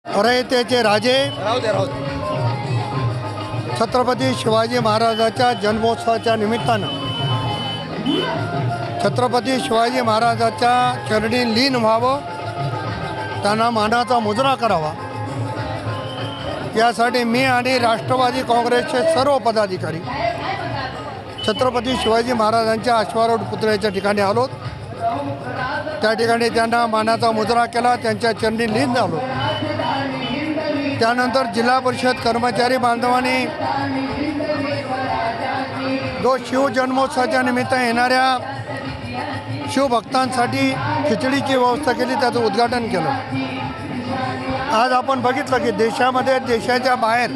रयतेचे राजे राहू दे. छत्रपती शिवाजी महाराजाच्या जन्मोत्सवाच्या निमित्तानं छत्रपती शिवाजी महाराजाच्या चरणी लीन व्हावं, त्यांना मानाचा मुजरा करावा, यासाठी मी आणि राष्ट्रवादी काँग्रेसचे सर्व पदाधिकारी छत्रपती शिवाजी महाराजांच्या अश्वारूढ पुतळ्याच्या ठिकाणी आलो. त्या ठिकाणी त्यांना मानाचा मुजरा केला, त्यांच्या चरणी लीन झालो. त्यानंतर जिल्हा परिषद कर्मचारी बांधवांनी जो शिवजन्मोत्सवाच्या निमित्त येणाऱ्या शिवभक्तांसाठी खिचडीची व्यवस्था केली, त्याचं उद्घाटन केलं. आज आपण बघितलं की देशामध्ये, देशाच्या बाहेर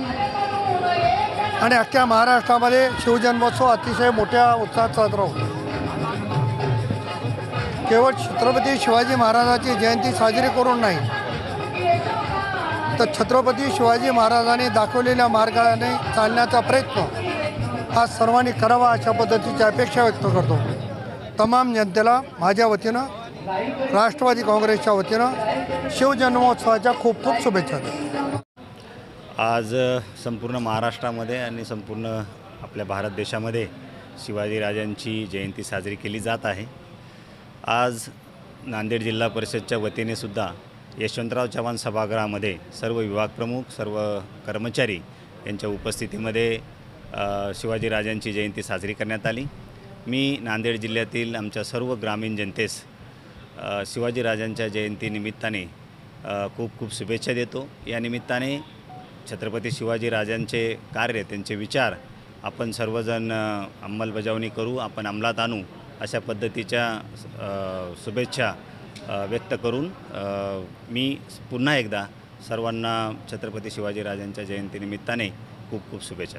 आणि अख्ख्या महाराष्ट्रामध्ये शिवजन्मोत्सव अतिशय मोठ्या उत्साहात साजरा होतो. केवळ छत्रपती शिवाजी महाराजाची जयंती साजरी करून नाही, तर छत्रपती शिवाजी महाराजांनी दाखवलेल्या मार्गाने चालण्याचा प्रयत्न हा सर्वांनी करावा, अशा पद्धतीची अपेक्षा व्यक्त करतो. तमाम जनतेला माझ्या वतीनं, राष्ट्रवादी काँग्रेसच्या वतीनं शिवजन्मोत्सवाच्या खूप खूप शुभेच्छा देतो. आज संपूर्ण महाराष्ट्रामध्ये आणि संपूर्ण आपल्या भारत देशामध्ये शिवाजीराजांची जयंती साजरी केली जात आहे. आज नांदेड जिल्हा परिषदच्या वतीने सुद्धा यशवंतराव चव्हाण सभागृहामध्ये सर्व विभाग प्रमुख, सर्व कर्मचारी यांच्या उपस्थितीमध्ये शिवाजीराजांची जयंती साजरी करण्यात आली. मी नांदेड जिल्ह्यातील आमच्या सर्व ग्रामीण जनतेस शिवाजीराजांच्या जयंतीनिमित्ताने खूप खूप शुभेच्छा देतो. या निमित्ताने छत्रपती शिवाजीराजांचे कार्य, त्यांचे विचार आपण सर्वजण अंमलबजावणी करू, आपण अंमलात आणू, अशा पद्धतीच्या शुभेच्छा व्यक्त करून मी पुन्हा एकदा सर्वांना छत्रपती शिवाजीराजांच्या जयंतीनिमित्ताने खूप खूप शुभेच्छा.